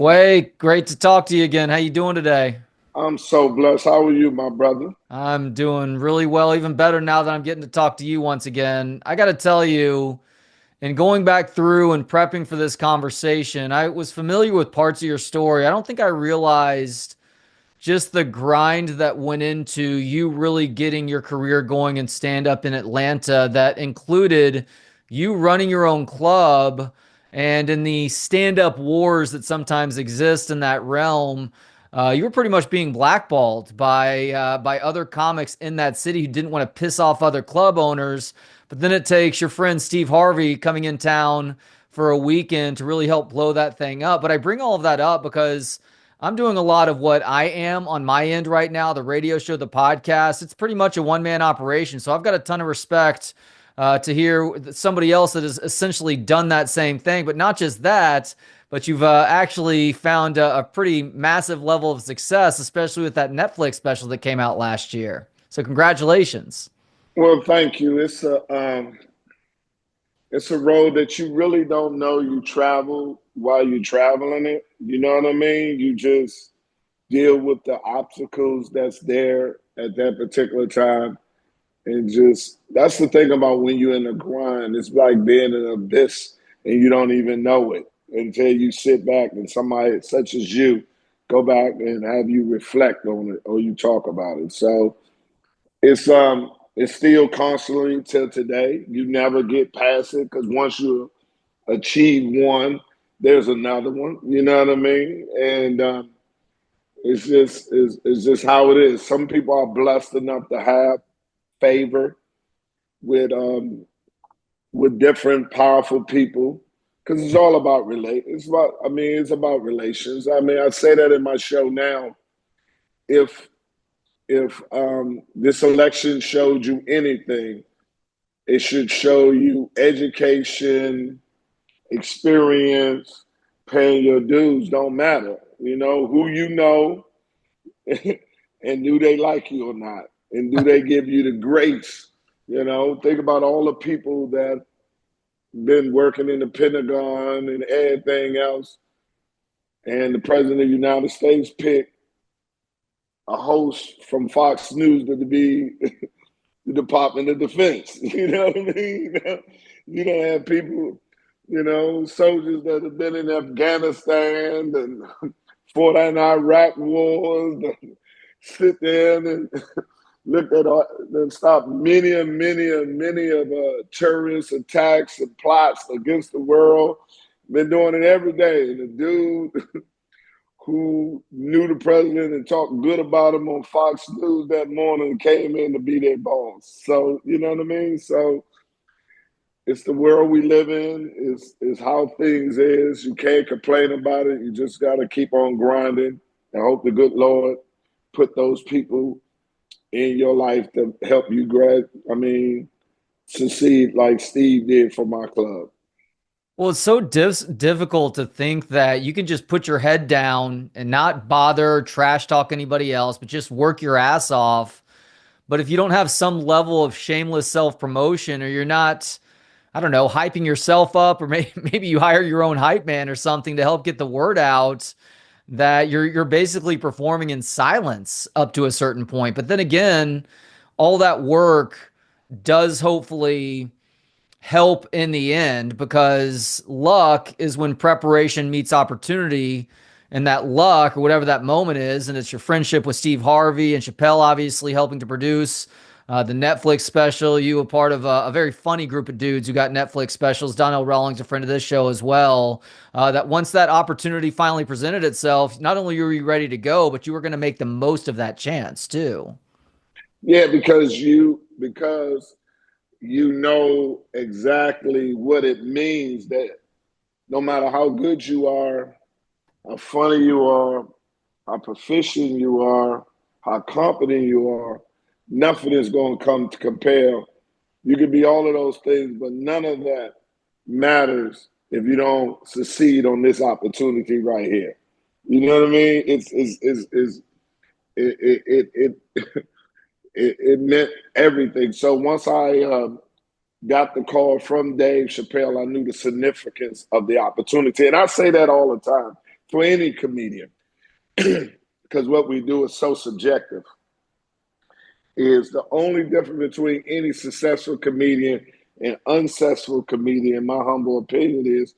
Quay, great to talk to you again. How you doing today? I'm so blessed. How are you, my brother? I'm doing really well, even better now that I'm getting to talk to you once again. I got to tell you, in going back through and prepping for this conversation, I was familiar with parts of your story. I don't think I realized just the grind that went into you really getting your career going in stand up in Atlanta that included you running your own club and in the stand up wars that sometimes exist in that realm. You were pretty much being blackballed by other comics in that city who didn't want to piss off other club owners. But then it takes your friend Steve Harvey coming in town for a weekend to really help blow that thing up. But I bring all of that up because I'm doing a lot of what I am on my end right now, the radio show, the podcast. It's pretty much a one man operation. So I've got a ton of respect to hear somebody else that has essentially done that same thing. But not just that, but you've actually found a pretty massive level of success, especially with that Netflix special that came out last year. So congratulations. Well, thank you. It's a road that you really don't know you travel while you're traveling it. You know what I mean? You just deal with the obstacles that's there at that particular time. And just that's the thing about when you're in a grind. It's like being in an abyss and you don't even know it until you sit back and somebody such as you go back and have you reflect on it or you talk about it. So it's still constantly till today. You never get past it because once you achieve one, there's another one. You know what I mean? And it's just how it is. Some people are blessed enough to have favor with different powerful people because it's all about relate. It's about relations. I mean, I say that in my show now. If this election showed you anything, it should show you education, experience, paying your dues don't matter. You know, who you know and do they like you or not? And do they give you the grace? You know, think about all the people that been working in the Pentagon and everything else. And the president of the United States picked a host from Fox News to be the Department of Defense. You know what I mean? You don't have people, soldiers that have been in Afghanistan and fought in Iraq wars, and sit there and look at and stop many and many and many of terrorist attacks and plots against the world. Been doing it every day. And the dude who knew the president and talked good about him on Fox News that morning came in to be their boss. So, you know what I mean? So it's the world we live in, is how things is. You can't complain about it. You just gotta keep on grinding and hope the good Lord put those people in your life to help you succeed like Steve did for my club. Well, it's so difficult to think that you can just put your head down and not bother trash talk anybody else, but just work your ass off. But if you don't have some level of shameless self promotion, or you're not, I don't know, hyping yourself up, or maybe you hire your own hype man or something to help get the word out, that you're basically performing in silence up to a certain point. But then again, all that work does hopefully help in the end, because luck is when preparation meets opportunity. And that luck, or whatever that moment is, and it's your friendship with Steve Harvey and Chappelle, obviously helping to produce the Netflix special. You were part of a very funny group of dudes who got Netflix specials. Donnell Rawlings, a friend of this show as well. That once that opportunity finally presented itself, not only were you ready to go, but you were going to make the most of that chance too. Yeah, because you know exactly what it means that no matter how good you are, how funny you are, how proficient you are, how competent you are, nothing is going to come to compare. You can be all of those things, but none of that matters if you don't succeed on this opportunity right here. You know what I mean? It it meant everything. So once I got the call from Dave Chappelle, I knew the significance of the opportunity. And I say that all the time for any comedian, because what we do is so subjective, is the only difference between any successful comedian and unsuccessful comedian, in my humble opinion, is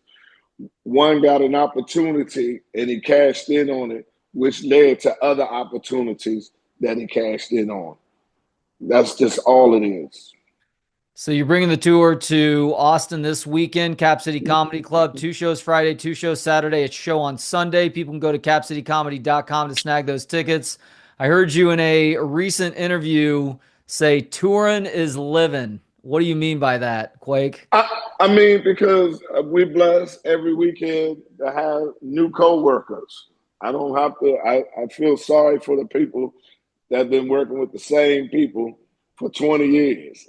one got an opportunity and he cashed in on it, which led to other opportunities that he cashed in on. That's just all it is. So you're bringing the tour to Austin this weekend, Cap City Comedy Club. 2 shows Friday, 2 shows Saturday. It's show on Sunday. People can go to capcitycomedy.com to snag those tickets. I heard you in a recent interview say touring is living. What do you mean by that, Quake? I mean, because we bless every weekend to have new co-workers. I don't have to, I feel sorry for the people that have been working with the same people for 20 years.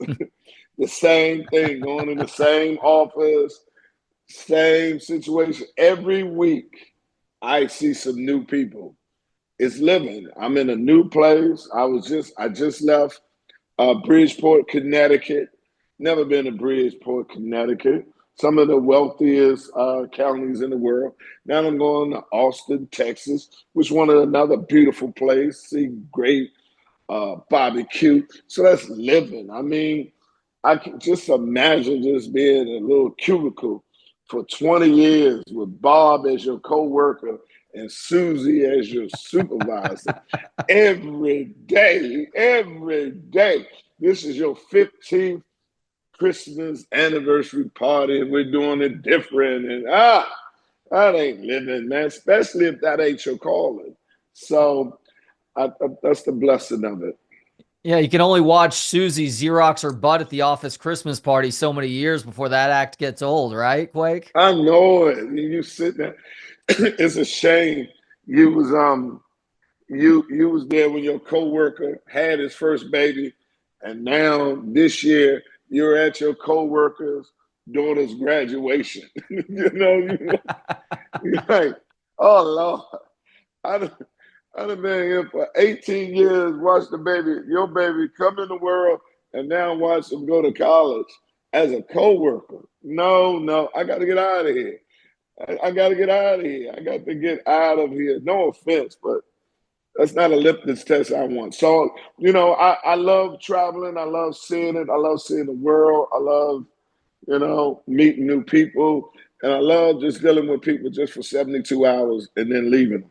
The same thing, going in the same office, same situation. Every week, I see some new people. It's living. I'm in a new place. I just left Bridgeport, Connecticut. Never been to Bridgeport, Connecticut. Some of the wealthiest counties in the world. Now I'm going to Austin, Texas, which one of another beautiful place. See great barbecue. So that's living. I mean, I can just imagine just being in a little cubicle for 20 years with Bob as your co-worker and Susie as your supervisor every day, every day. This is your 15th Christmas anniversary party and we're doing it different. And that ain't living, man, especially if that ain't your calling. So that's the blessing of it. Yeah, you can only watch Susie Xerox her butt at the office Christmas party so many years before that act gets old, right, Quake? I know it. You sit there. It's a shame you was you was there when your coworker had his first baby, and now this year you're at your coworker's daughter's graduation. You're like, oh Lord, I done, I done been here for 18 years, watch your baby come in the world, and now watch them go to college as a coworker. No, no, I got to get out of here. I got to get out of here. I got to get out of here. No offense, but that's not a litmus test I want. So, I love traveling. I love seeing it. I love seeing the world. I love, meeting new people. And I love just dealing with people just for 72 hours and then leaving them.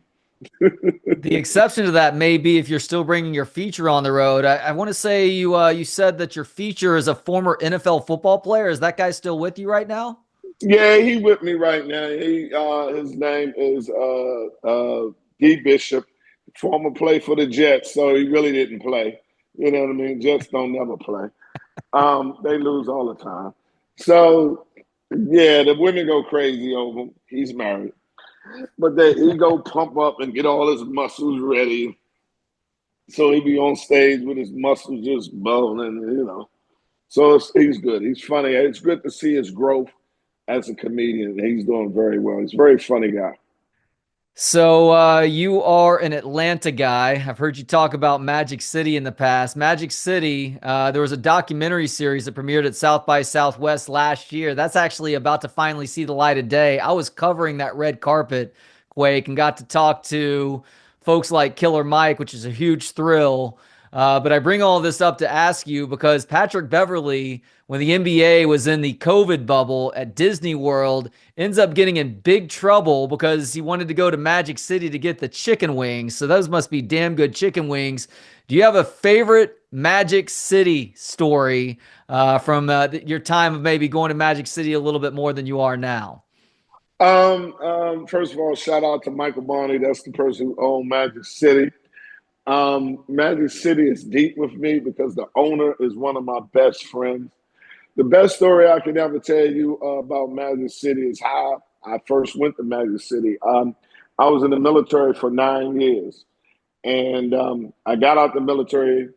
The exception to that may be if you're still bringing your feature on the road. I want to say you said that your feature is a former NFL football player. Is that guy still with you right now? Yeah, he with me right now. His name is D Bishop, former play for the Jets, so he really didn't play. You know what I mean? Jets don't never play. They lose all the time. So yeah, the women go crazy over him. He's married, but he go pump up and get all his muscles ready. So he be on stage with his muscles just bubbling. So he's good. He's funny. It's good to see his growth as a comedian. He's doing very well. He's a very funny guy. So you are an Atlanta guy. I've heard you talk about Magic City in the past. Magic City, there was a documentary series that premiered at South by Southwest last year. That's actually about to finally see the light of day. I was covering that red carpet, Quake, and got to talk to folks like Killer Mike, which is a huge thrill. But I bring all this up to ask you because Patrick Beverly, when the NBA was in the COVID bubble at Disney World, ends up getting in big trouble because he wanted to go to Magic City to get the chicken wings. So those must be damn good chicken wings. Do you have a favorite Magic City story from your time of maybe going to Magic City a little bit more than you are now? First of all, shout out to Michael Barney. That's the person who owned Magic City. Magic City is deep with me because the owner is one of my best friends. The best story I can ever tell you about Magic City is how I first went to Magic City. I was in the military for 9 years, and I got out the military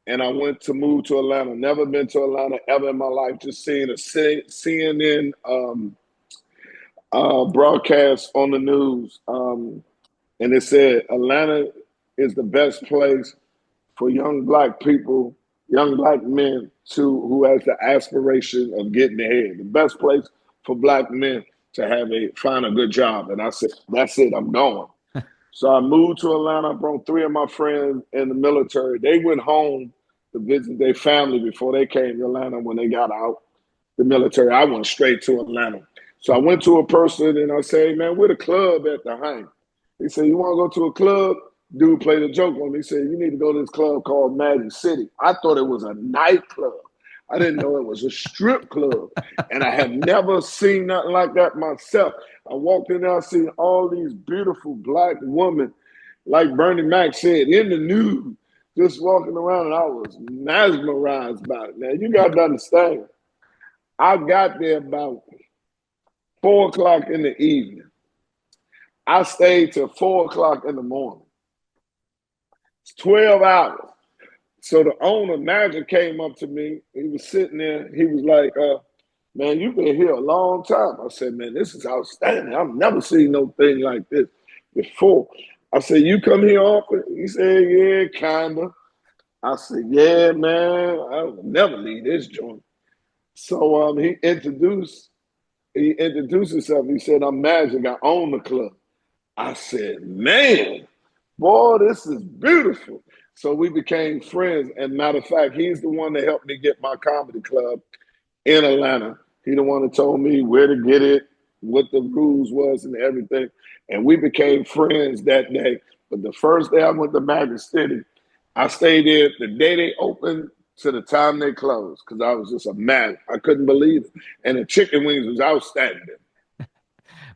and I went to move to Atlanta. Never been to Atlanta ever in my life. Just seeing a CNN broadcast on the news, and it said Atlanta is the best place for young black people, young black men who has the aspiration of getting ahead. The best place for black men to find a good job. And I said, that's it, I'm going. So I moved to Atlanta. I brought three of my friends in the military. They went home to visit their family before they came to Atlanta when they got out the military. I went straight to Atlanta. So I went to a person and I said, hey, man, we're the club at the Hang. He said, you want to go to a club? Dude played a joke on me. He said, you need to go to this club called Magic City. I thought it was a nightclub. I didn't know it was a strip club. And I had never seen nothing like that myself. I walked in there, I seen all these beautiful black women, like Bernie Mac said, in the nude, just walking around, and I was mesmerized by it. Now, you got to understand, I got there about 4 o'clock in the evening. I stayed till 4 o'clock in the morning. It's 12 hours. So the owner, manager, came up to me. He was sitting there. He was like, man, you've been here a long time. I said, man, this is outstanding. I've never seen no thing like this before. I said, you come here often? He said, yeah, kind of. I said, yeah, man, I will never leave this joint. So he introduced himself. He said, I'm Magic. I own the club. I said, man, boy, this is beautiful. So we became friends. And matter of fact, he's the one that helped me get my comedy club in Atlanta. He the one that told me where to get it, what the rules was and everything. And we became friends that day. But the first day I went to Magic City, I stayed there the day they opened to the time they closed because I was just a man. I couldn't believe it. And the chicken wings was outstanding.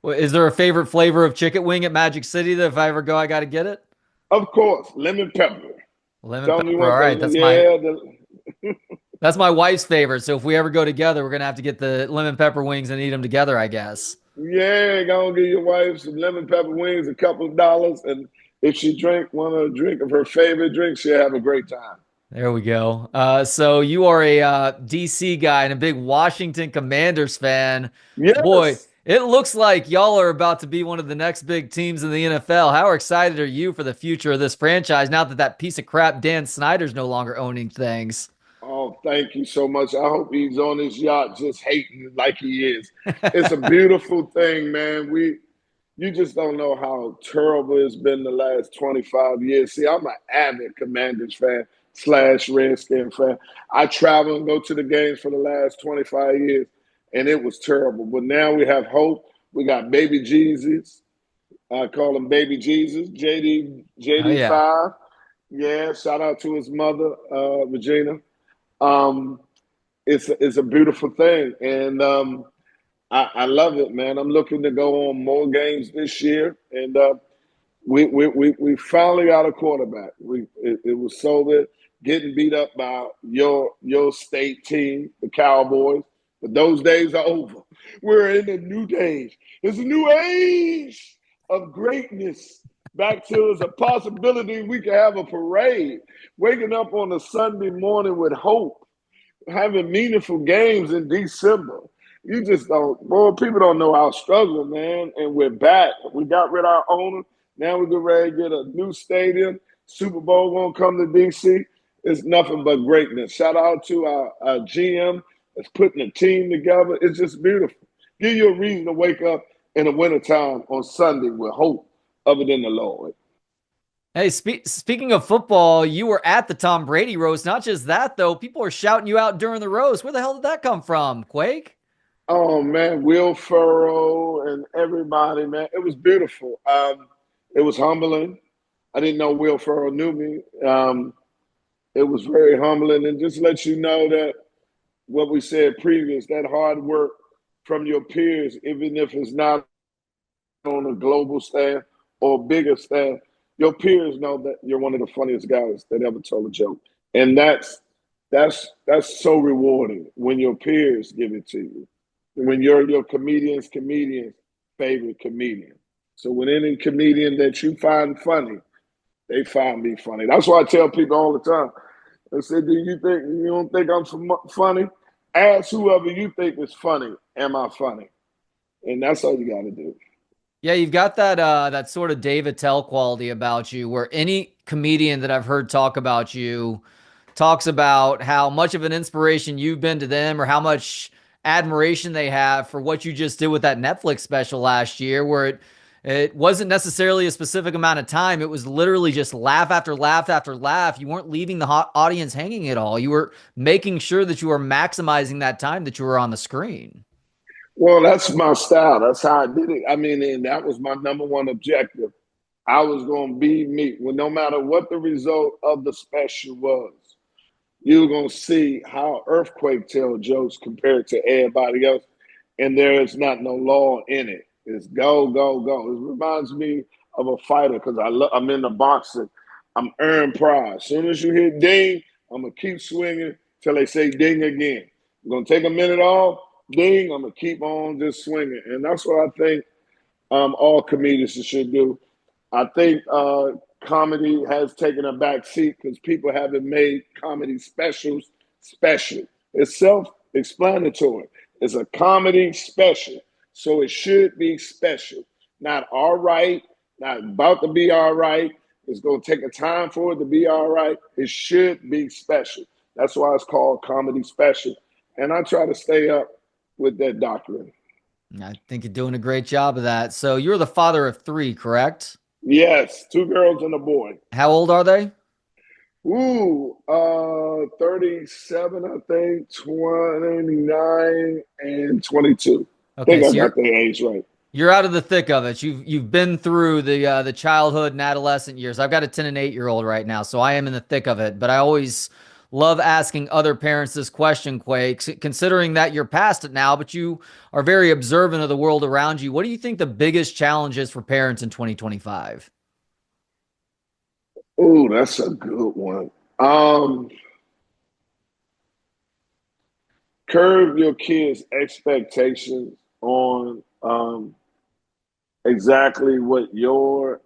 Well, is there a favorite flavor of chicken wing at Magic City that if I ever go, I got to get it? Of course, lemon pepper. Lemon Tell me pepper. one All right, thing. Yeah, that's my wife's favorite. So if we ever go together, we're gonna have to get the lemon pepper wings and eat them together, I guess. yeah, go give your wife some lemon pepper wings, a couple of dollars, and if she want a drink of her favorite drink, she'll have a great time. There we go. So you are a DC guy and a big Washington Commanders fan. Boy, Yes. it looks like y'all are about to be one of the next big teams in the NFL. How excited are you for the future of this franchise now that that piece of crap Dan Snyder's no longer owning things? Oh, thank you so much. I hope he's on his yacht just hating like he is. It's a beautiful thing, man. You just don't know how terrible it's been the last 25 years. See, I'm an avid Commanders fan slash Redskin fan. I travel and go to the games for the last 25 years, and it was terrible. But now we have hope. We got baby Jesus. I call him baby Jesus, Oh yeah. JD5. Yeah, shout out to his mother, Regina. Um, it's a beautiful thing, and I love it, man. I'm looking to go on more games this year, and we finally got a quarterback. It was so that getting beat up by your state team, the Cowboys, but those days are over. We're in a new days. It's a new age of greatness. Back to it's a possibility we can have a parade. Waking up on a Sunday morning with hope, having meaningful games in December. You just don't, boy, people don't know our struggle, man. And we're back. We got rid of our owner. Now we're getting ready to get a new stadium. Super Bowl won't come to DC. It's nothing but greatness. Shout out to our GM that's putting a team together. It's just beautiful. Give you a reason to wake up in the wintertime on Sunday with hope other than the Lord. Hey, speaking of football, you were at the Tom Brady roast. Not just that, though. People are shouting you out during the roast. Where the hell did that come from, Quake? Oh man, Will Ferrell and everybody, man. It was beautiful. It was humbling. I didn't know Will Ferrell knew me. It was very humbling, and just let you know that what we said previous, that hard work from your peers, even if it's not on a global stand or bigger stand, your peers know that you're one of the funniest guys that ever told a joke, and that's so rewarding when your peers give it to you, when you're your comedian's favorite comedian. So when any comedian that you find funny, they find me funny. That's why I tell people all the time. I said, "Do you don't think I'm funny? Ask whoever you think is funny. Am I funny?" And that's all you got to do. Yeah, you've got that sort of Dave Attell quality about you, where any comedian that I've heard talk about you talks about how much of an inspiration you've been to them, or how much admiration they have for what you just did with that Netflix special last year, where it wasn't necessarily a specific amount of time. It was literally just laugh after laugh after laugh. You weren't leaving the audience hanging at all. You were making sure that you were maximizing that time that you were on the screen. Well, that's my style. That's how I did it. I mean, and that was my number one objective. I was going to be me. Well, no matter what the result of the special was, you were going to see how Earthquake tell jokes compared to everybody else. And there is not no law in it. It's go, go, go. It reminds me of a fighter because I'm in the boxing. I'm earning prize. As soon as you hit ding, I'm going to keep swinging till they say ding again. I'm going to take a minute off, ding, I'm going to keep on just swinging. And that's what I think all comedians should do. I think comedy has taken a back seat because people haven't made comedy specials special. It's self-explanatory. It's a comedy special, so it should be special. Not all right, not about to be all right. It's going to take a time for it to be all right. It should be special. That's why it's called comedy special. And I try to stay up with that doctrine. I think you're doing a great job of that. So you're the father of three, correct? Yes, two girls and a boy. How old are they? 37, I think, 29 and 22. I Okay, think I so got the age right. you're out of the thick of it. You've been through the childhood and adolescent years. I've got a 10 and 8-year old right now, so I am in the thick of it. But I always love asking other parents this question, Quake, considering that you're past it now, but you are very observant of the world around you. What do you think the biggest challenge is for parents in 2025? Oh, that's a good one. Um, Curb your kids' expectations on exactly what your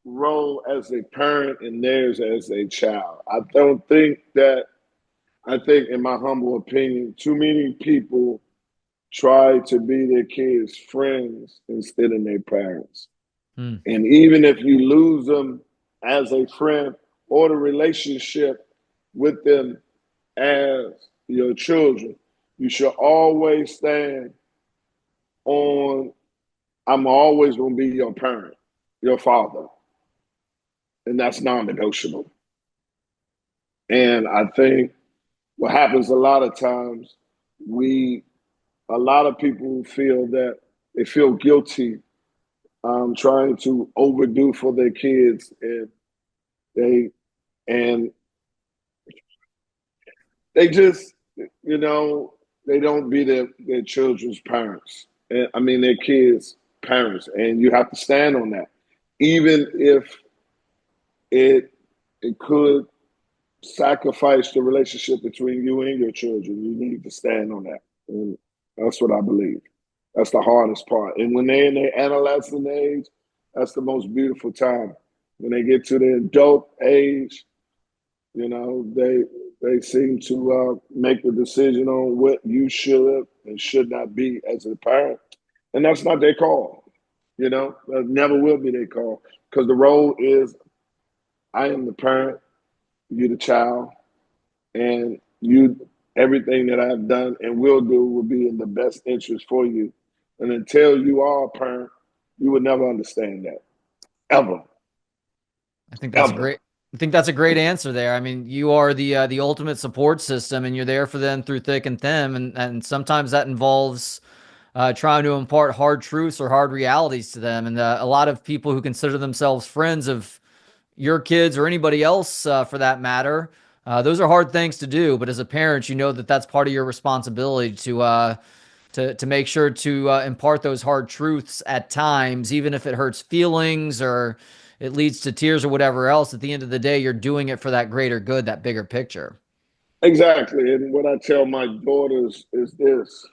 role as a parent and theirs as a child. I think, in my humble opinion, too many people try to be their kids' friends instead of their parents. Hmm. And even if you lose them as a friend or the relationship with them as your children, you should always stand on, I'm always going to be your parent, your father. And that's non negotiable. And I think what happens a lot of times, a lot of people feel that they feel guilty trying to overdo for their kids, they and they just, you know, they don't be their children's parents. And I mean, their kids' parents, and you have to stand on that, even if it it could sacrifice the relationship between you and your children. You need to stand on that, and that's what I believe. That's the hardest part. And when they're in their adolescent age, that's the most beautiful time. When they get to the adult age, you know, they seem to make the decision on what you should and should not be as a parent, and that's not their call. You know, that never will be their call because the role is I am the parent, you the child, and you everything that I've done and will do will be in the best interest for you. And until you are a parent, you will never understand that ever, I think that's a ever. great. I think that's a great answer there. I mean, you are the ultimate support system, and you're there for them through thick and thin. And sometimes that involves trying to impart hard truths or hard realities to them. And a lot of people who consider themselves friends of your kids or anybody else for that matter, those are hard things to do. But as a parent, you know that that's part of your responsibility to make sure to impart those hard truths at times, even if it hurts feelings or it leads to tears or whatever else. At the end of the day, you're doing it for that greater good, that bigger picture. Exactly. And what I tell my daughters is this: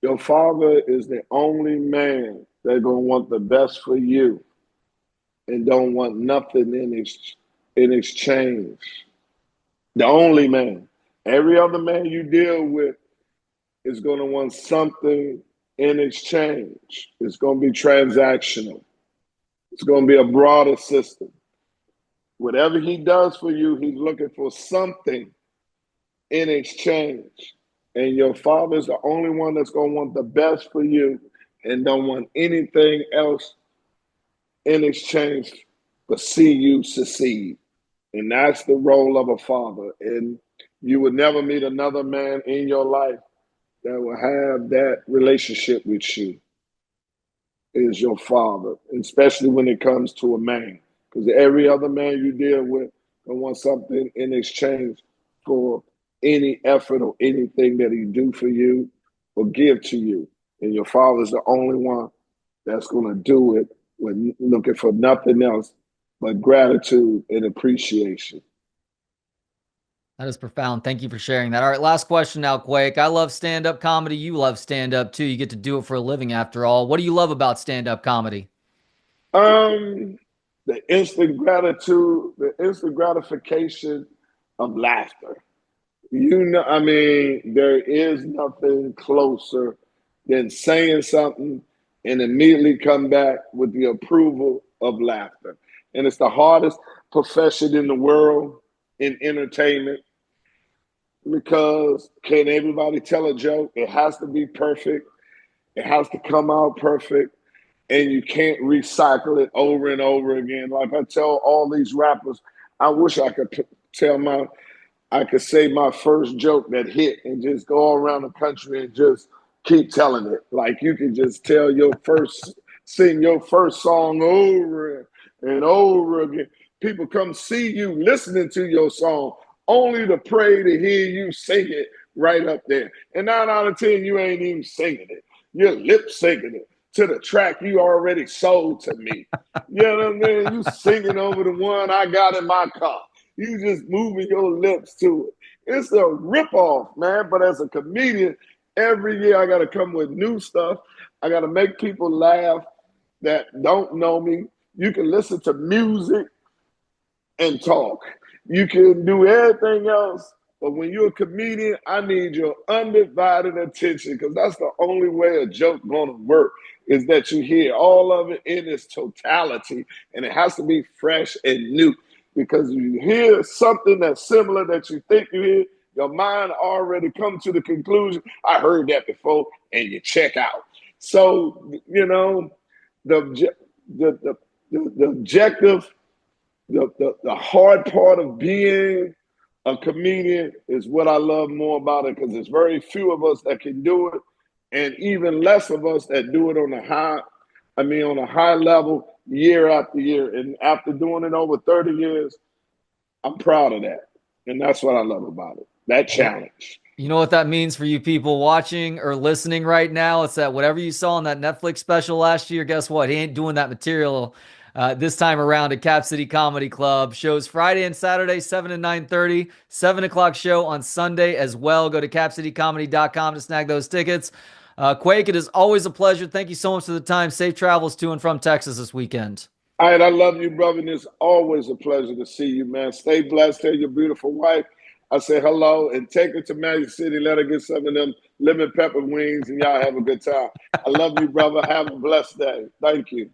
your father is the only man that's gonna want the best for you and don't want nothing in exchange. The only man. Every other man you deal with is going to want something in exchange. It's going to be transactional. It's going to be a broader system. Whatever he does for you, he's looking for something in exchange. And your father's the only one that's going to want the best for you and don't want anything else in exchange but see you succeed. And that's the role of a father. And you would never meet another man in your life that will have that relationship with you is your father, especially when it comes to a man. Because every other man you deal with will want something in exchange for any effort or anything that he do for you or give to you. And your father's the only one that's going to do it when looking for nothing else but gratitude and appreciation. That is profound. Thank you for sharing that. All right, last question now, Quake. I love stand-up comedy. You love stand-up too. You get to do it for a living after all. What do you love about stand-up comedy? Um, the instant gratitude, the instant gratification of laughter. I mean, there is nothing closer than saying something and immediately come back with the approval of laughter. And it's the hardest profession in the world in entertainment because can everybody tell a joke? It has to be perfect. It has to come out perfect. And you can't recycle it over and over again. Like I tell all these rappers, I wish I could I could say my first joke that hit and just go around the country and just keep telling it. Like you can just sing your first song over and over again. People come see you listening to your song only to pray to hear you sing it right up there. And 9 out of 10, you ain't even singing it. You're lip syncing it to the track you already sold to me. You know what I mean? You singing over the one I got in my car. You just moving your lips to it. It's a ripoff, man. But as a comedian, every year I got to come with new stuff. I got to make people laugh that don't know me. You can listen to music and talk. You can do everything else, but when you're a comedian, I need your undivided attention because that's the only way a joke gonna work is that you hear all of it in its totality, and it has to be fresh and new. Because you hear something that's similar that you think you hear, your mind already come to the conclusion, I heard that before, and you check out. So, the the the, the objective the hard part of being a comedian is what I love more about it because there's very few of us that can do it, and even less of us that do it on a high level year after year. And after doing it over 30 years, I'm proud of that. And that's what I love about it. That challenge. You know what that means for you people watching or listening right now? It's that whatever you saw in that Netflix special last year, guess what? He ain't doing that material this time around at Cap City Comedy Club. Shows Friday and Saturday, 7 and 9:30. 7 o'clock show on Sunday as well. Go to capcitycomedy.com to snag those tickets. Quake, it is always a pleasure. Thank you so much for the time. Safe travels to and from Texas this weekend. All right, I love you, brother. And it's always a pleasure to see you, man. Stay blessed. Tell your beautiful wife I say hello and take her to Magic City. Let her get some of them lemon pepper wings, and y'all have a good time. I love you, brother. Have a blessed day. Thank you.